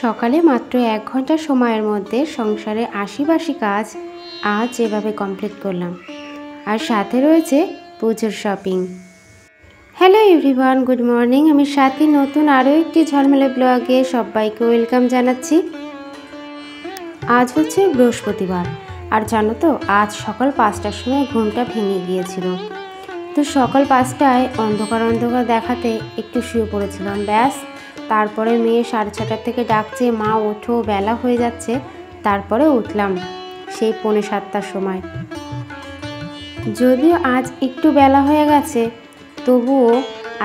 সকালে মাত্র ১ ঘন্টা সময়ের মধ্যে সংসারের আশিপাশি কাজ আজ যেভাবে কমপ্লিট করলাম, আর সাথে রয়েছে পুজোর shopping. Hello everyone, good morning. আমি সাথী নতুন আরও একটি ঝলমলে ব্লগে সবাইকে ওয়েলকাম জানাচ্ছি। আজ হচ্ছে বৃহস্পতিবার, আর জানো তো আজ সকাল ৫টার সময় ঘুমটা ভেঙে গিয়েছিল। তো সকাল ৫টায় অন্ধকার অন্ধকার দেখাতে একটু শুয়ে পড়েছিলাম, ব্যাস। তারপরে মেয়ে ৬:৩০ থেকে ডাকছে, মা ওঠো, বেলা হয়ে যাচ্ছে। তারপরে উঠলাম সেই ৬:৩০ সময়। যদিও আজ একটু বেলা হয়ে গেছে, তবুও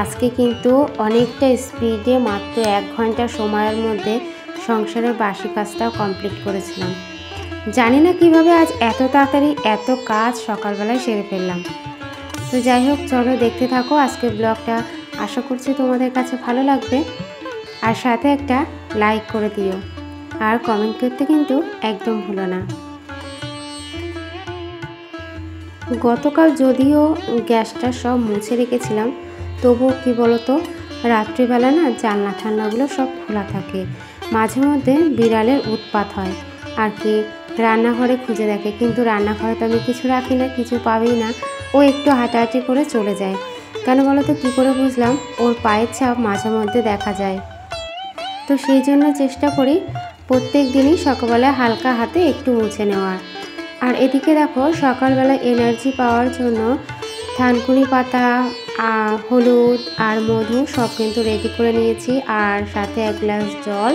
আজকে কিন্তু অনেকটা স্পিডে মাত্র ১ ঘন্টা সময়ের মধ্যে সংসারের বাসি কাজটাও কমপ্লিট করেছিলাম। জানি না কিভাবে আজ এত তাড়াতাড়ি এত কাজ সকালবেলায় সেরে ফেললাম। তো যাই হোক, চলো দেখতে থাকো আজকের ব্লগটা। আশা করছি তোমাদের কাছে ভালো লাগবে, আর সাথে একটা লাইক করে দিও, আর কমেন্ট করতে কিন্তু একদম ভুলো না। গতকাল যদিও গ্যাসটা সব মুছে রেখেছিলাম, তবুও কি বলতো, রাত্রিবেলা না জানলা ঠান্নাগুলো সব খোলা থাকে, মাঝে মধ্যে বিড়ালের উৎপাত হয় আর কি। রান্নাঘরে খুঁজে দেখে, কিন্তু রান্নাঘরে তো আমি কিছু রাখি না, কিছু পাবেই না। ও একটু হাঁটাহাঁটি করে চলে যায়। কেন বলো তো, কী করে বুঝলাম? ওর পায়ের ছাপ মাঝে মধ্যে দেখা যায়। তো সেই জন্য চেষ্টা করি প্রত্যেক দিনই সকালবেলা হালকা হাতে একটু মুছে নেওয়ার। আর এদিকে দেখো, সকালবেলা এনার্জি পাওয়ার জন্য থানকুনি পাতা, হলুদ আর মধু সব কিন্তু রেডি করে নিয়েছি, আর সাথে 1 গ্লাস জল।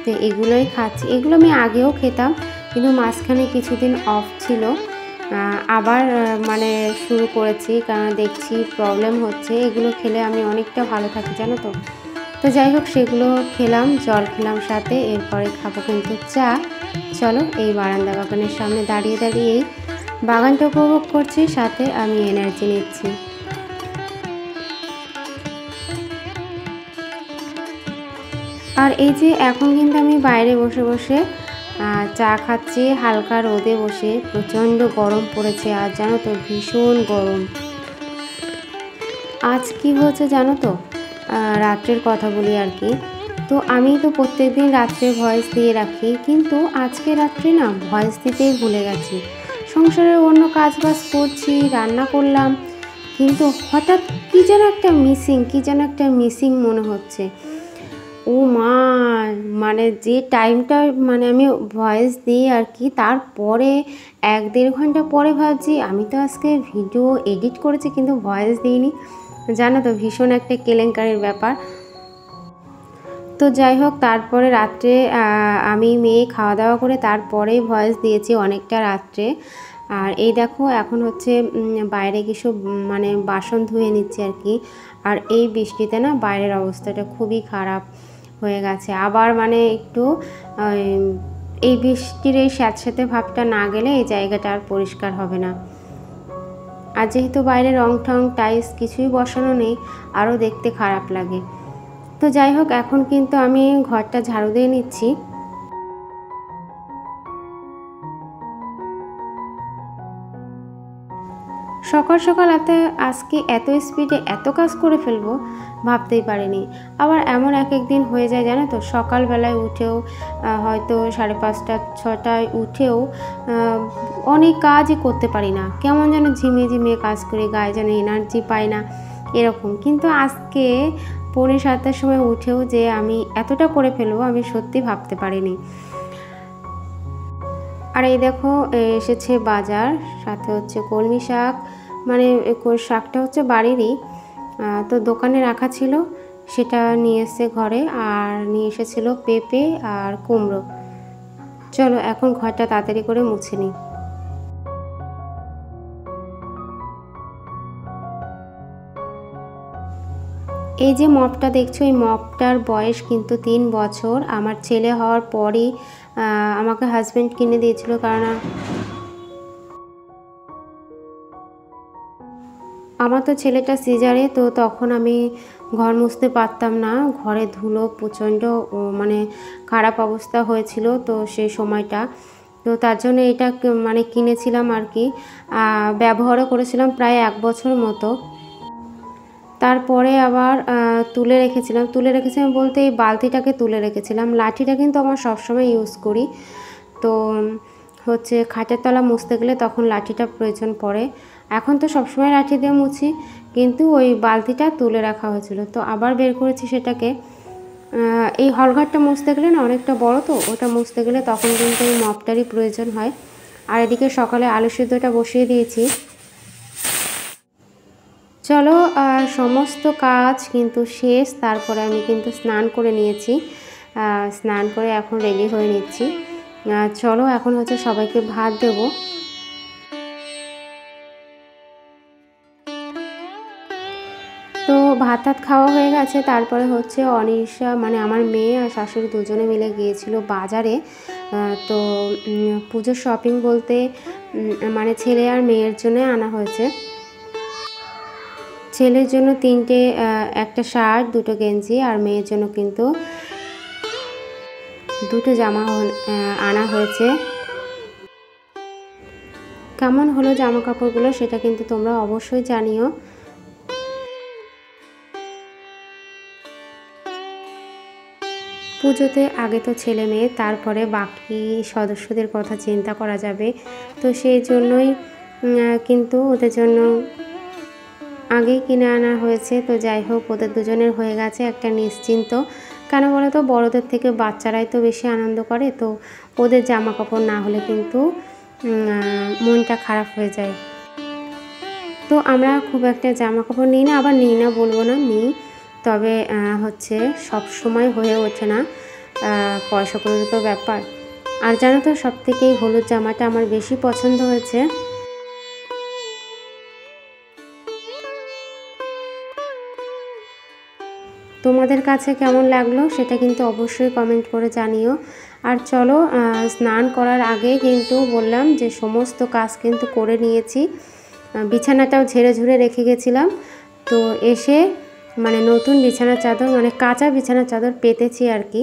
তো এগুলোই খাচ্ছি। এগুলো আমি আগেও খেতাম, কিন্তু মাঝখানে কিছুদিন অফ ছিল, আবার শুরু করেছি, কারণ দেখছি প্রবলেম হচ্ছে। এগুলো খেলে আমি অনেকটা ভালো থাকি, জানো তো। তো যাই হোক, সেগুলো খেলাম, জল খেলাম সাথে। এরপরে খাবো কিন্তু চা। চলো, এই বারান্দা বাগানের সামনে দাঁড়িয়ে দাঁড়িয়েই বাগানটা উপভোগ করছি, সাথে আমি এনার্জি নিচ্ছি। আর এই যে এখন কিন্তু আমি বাইরে বসে বসে চা খাচ্ছি, হালকা রোদে বসে। প্রচণ্ড গরম পড়েছে আর, জানো তো, ভীষণ গরম। আজ কি হয়েছে জানো তো, রাত্রের কথা বলি আর কি। তো আমি তো প্রত্যেকদিন রাত্রে ভয়েস দিয়ে রাখি, কিন্তু আজকে রাত্রে না ভয়েস দিতেই ভুলে গেছি। সংসারের অন্য কাজ বাজ করছি, রান্না করলাম, কিন্তু হঠাৎ কী যেন একটা মিসিং মনে হচ্ছে। ও মা, যে টাইমটা আমি ভয়েস দিই আর কি, তারপরে 1-1.5 ঘন্টা পরে ভাবছি আমি তো আজকে ভিডিও এডিট করেছি, কিন্তু ভয়েস দিইনি। জানো তো, ভীষণ একটা কেলেঙ্কারির ব্যাপার। তো যাই হোক, তারপরে রাত্রে আমি মেয়ে খাওয়া দাওয়া করে তারপরেই ভয়েস দিয়েছি, অনেকটা রাত্রে। আর এই দেখো, এখন হচ্ছে বাইরে কিছু বাসন ধুয়ে নিচ্ছে আর কি। আর এই বৃষ্টিতে না বাইরের অবস্থাটা খুবই খারাপ হয়ে গেছে। আবার একটু এই বৃষ্টির এই স্যাঁতস্যাঁতে ভাবটা না গেলে এই জায়গাটা আর পরিষ্কার হবে না। আর যেহেতু বাইরে রং ঠং টাইলস কিছুই বসানো নেই, আরও দেখতে খারাপ লাগে। তো যাই হোক, এখন কিন্তু আমি ঘরটা ঝাড়ু দিয়ে নিচ্ছি। সকাল সকাল আজকে এত স্পিডে এত কাজ করে ফেলবো ভাবতেই পারিনি। আবার এমন এক দিন হয়ে যায়, জানো তো, সকালবেলায় উঠেও হয়তো 5:30-6টায় উঠেও অনেক কাজই করতে পারি না, কেমন যেন ঝিমিয়ে ঝিমিয়ে কাজ করি, গায়ে যেন এনার্জি পাই না, এরকম। কিন্তু আজকে 6:45-7টার সময় উঠেও যে আমি এতটা করে ফেলবো আমি সত্যি ভাবতে পারিনি। আর এই দেখো, এসেছে বাজার, সাথে হচ্ছে কলমি শাক। শাকটা হচ্ছে বাড়িরই, তো দোকানে রাখা ছিল, সেটা নিয়ে এসছে ঘরে। আর নিয়ে এসেছিল পেঁপে আর কুমড়ো। চলো এখন ঘরটা তাড়াতাড়ি করে মুছে নিই। এই যে মপটা দেখছো, এই মপটার বয়স কিন্তু 3 বছর। আমার ছেলে হওয়ার পরই আমাকে হাজব্যান্ড কিনে দিয়েছিল, কারণ আমার তো ছেলেটা সিজারে, তো তখন আমি ঘর মুছতে পারতাম না, ঘরে ধুলো প্রচণ্ড খারাপ অবস্থা হয়েছিল তো সেই সময়টা। তো তার জন্য এটা কিনেছিলাম আর কি, ব্যবহারও করেছিলাম প্রায় 1 বছর মতো। তারপরে আবার তুলে রেখেছিলাম বলতে এই বালতিটাকে তুলে রেখেছিলাম। লাঠিটা কিন্তু আমার সবসময় ইউজ করি, তো হচ্ছে খাটের তলা মুছতে গেলে তখন লাঠিটা প্রয়োজন পড়ে। এখন তো সবসময় লাঠি দিয়ে মুছি, কিন্তু ওই বালতিটা তুলে রাখা হয়েছিল, তো আবার বের করেছি সেটাকে। এই হলঘরটা মুছতে গেলে না অনেকটা বড়, তো ওটা মুছতে গেলে তখন কিন্তু এই মপটারই প্রয়োজন হয়। আর এদিকে সকালে আলু সিদ্ধটা বসিয়ে দিয়েছি। চলো সমস্ত কাজ কিন্তু শেষ, তারপরে আমি কিন্তু স্নান করে নিয়েছি। স্নান করে এখন রেডি হয়ে নিচ্ছি। চলো এখন হচ্ছে সবাইকে ভাত দেবো। তো ভাত খাওয়া হয়ে গেছে, তারপরে হচ্ছে অনিশা মানে আমার মেয়ে আর শাশুড়ি দুজনে মিলে গিয়েছিল বাজারে। তো পুজোর শপিং বলতে মানে ছেলে আর মেয়ের জন্য আনা হয়েছে। ছেলের জন্য 3টে, একটা শার্ট, 2টো গেঞ্জি, আর মেয়ের জন্য কিন্তু 2টো জামা আনা হয়েছে। কেমন হলো জামা কাপড়গুলো সেটা কিন্তু তোমরা অবশ্যই জানিও। পুজোতে আগে তো ছেলে মেয়ে, তারপরে বাকি সদস্যদের কথা চিন্তা করা যাবে, তো সেই জন্যই কিন্তু ওদের জন্য আগেই কিনে আনা হয়েছে। তো যাই হোক, ওদের দুজনের হয়ে গেছে একটা নিশ্চিন্ত। কেন বলো তো, বড়দের থেকে বাচ্চারাই তো বেশি আনন্দ করে, তো ওদের জামা কাপড় না হলে কিন্তু মনটা খারাপ হয়ে যায়। তো আমরা খুব একটা জামা কাপড় নিই না, আবার নিই না বলবো না, নিই, তবে হচ্ছে সব সময় হয়ে ওঠে না, পয়সা করে তো ব্যাপার। আর জানো তো, সব থেকে হলুদ জামাটা আমার বেশি পছন্দ হয়েছে। তোমাদের কাছে কেমন লাগলো সেটা কিন্তু অবশ্যই কমেন্ট করে জানিও। আর চলো, স্নান করার আগে কিন্তু বললাম যে সমস্ত কাজ কিন্তু করে নিয়েছি। বিছানাটাও ঝেড়ে ঝুড়ে রেখে গেছিলাম, তো এসে মানে নতুন বিছানার চাদর, মানে কাঁচা বিছানার চাদর পেতেছি আর কি।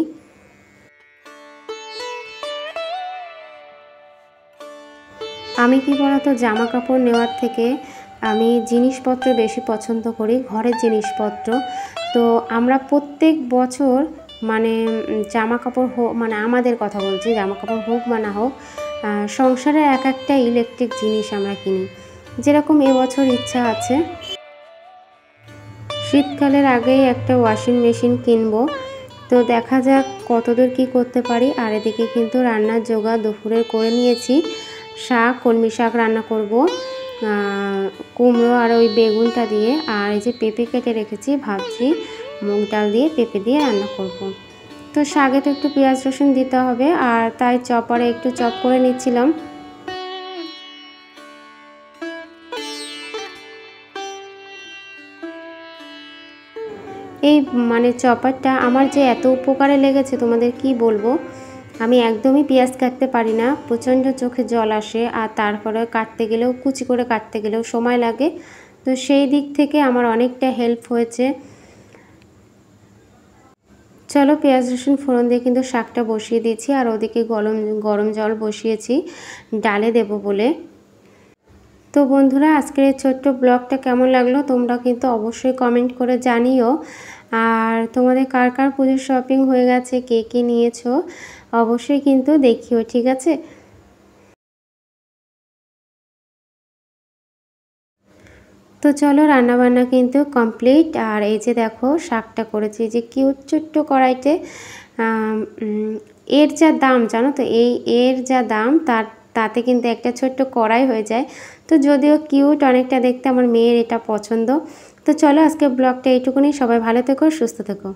আমি কি বলতো, জামা কাপড় নেওয়ার থেকে আমি জিনিসপত্র বেশি পছন্দ করি, ঘরের জিনিসপত্র। তো আমরা প্রত্যেক বছর মানে জামা কাপড় হোক, মানে আমাদের কথা বলছি, জামা কাপড় হোক বা না হোক, সংসারের এক একটা ইলেকট্রিক জিনিস আমরা কিনি। যেরকম এবছর ইচ্ছা আছে শীতকালের আগেই একটা ওয়াশিং মেশিন কিনবো, তো দেখা যাক কতদূর কী করতে পারি। আর এদিকে কিন্তু রান্নার জোগাড় দুপুরের করে নিয়েছি। শাক, কলমি শাক রান্না করব, কুমড়ো আর ওই বেগুনটা দিয়ে, আর এই যে পেঁপে কেটে রেখেছি, ভাবছি মুগ ডাল দিয়ে পেঁপে দিয়ে রান্না করব। তো শাকে তো একটু পেঁয়াজ রসুন দিতে হবে, আর তাই চপারে একটু চপ করে নিচ্ছিলাম। এই মানে চপারটা আমার যে এত উপকারে লেগেছে তোমাদের কি বলবো। আমি একদমই পেঁয়াজ কাটতে পারি না, প্রচণ্ড চোখে জল আসে, আর তারপরে কাটতে গেলেও, কুচি করে কাটতে গেলেও সময় লাগে, তো সেই দিক থেকে আমার অনেকটা হেল্প হয়েছে। চলো, পেঁয়াজ রসুন ফোড়ন দিয়ে কিন্তু শাকটা বসিয়ে দিয়েছি, আর ওদিকে গরম জল বসিয়েছি ডালে দেব বলে। তো বন্ধুরা, আজকের এই ছোট্ট ব্লগটা কেমন লাগলো তোমরা কিন্তু অবশ্যই কমেন্ট করে জানিও। আর তোমাদের কার কার পুজোর শপিং হয়ে গেছে, কে কে নিয়েছো অবশ্যই কিন্তু দেখিও, ঠিক আছে। তো চলো, রান্নাবান্না কিন্তু কমপ্লিট। আর এই যে দেখো শাকটা করেছি যে কিউট ছোট্ট কড়াইতে। এর যা দাম জানো তো, এর যা দাম তাতে কিন্তু একটা ছোট্ট কড়াই হয়ে যায়। তো যদিও কিউট অনেকটা দেখতে, আমার মেয়ের এটা পছন্দ। তো চলো, আজকে ব্লগটা এইটুকুনি। সবাই ভালো থেকো, সুস্থ থেকো।